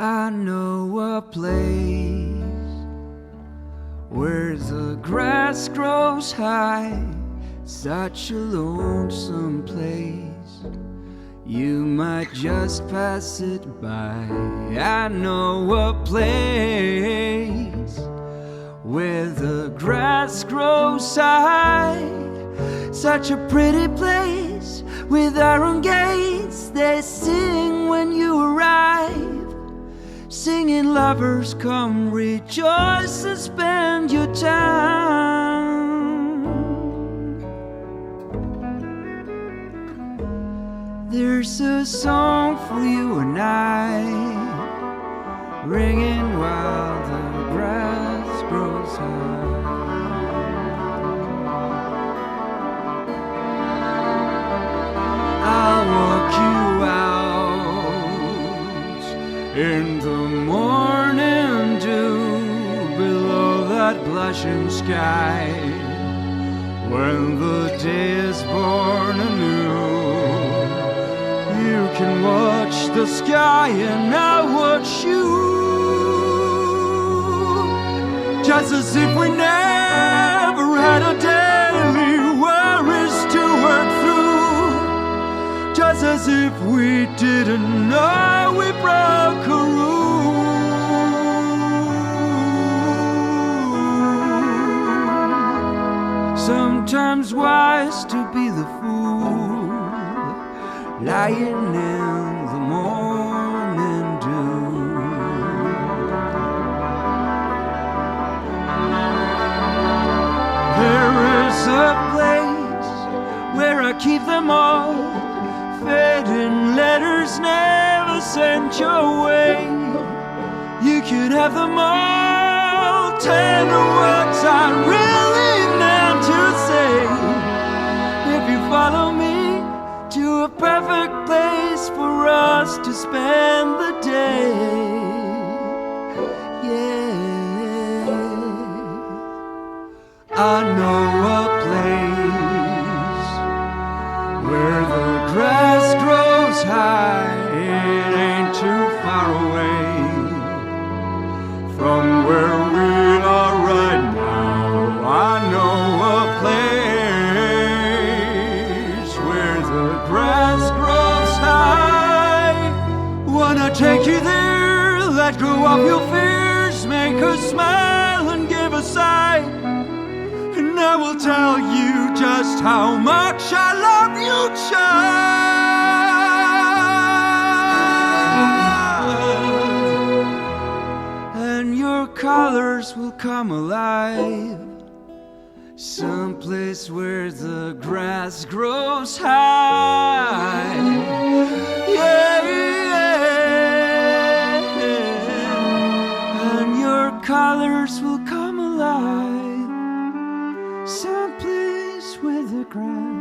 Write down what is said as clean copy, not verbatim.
I know a place where the grass grows high, such a lonesome place, you might just pass it by. I know a place where the grass grows high, such a pretty place with iron gates. They sing when you arrive, singing lovers come rejoice and spend your time. There's a song for you and I, ringing while the grass grows high. I'll walk you out in the morning dew, below that blushing sky, when the day is born anew. You can watch the sky and I'll watch you, just as if we never had a daily worries to work through, just as if we didn't know we broke a rule. Sometimes wise to be the fool, lying in the morning dew. There is a place where I keep them all, fading letters never sent your way. You could have them all, tender words I really meant to say. If you follow me to a perfect place for us to spend the day, yeah. I know a place where the grass grows high. It ain't too far away from where we are right now. I know a place where the grass grows high. Wanna take you there, let go of your fears, make her smile and give a sigh, and I will tell you just how much I love you, child. And your colors will come alive, someplace where the grass grows high, yeah, yeah. And your colors will come alive, someplace where the grass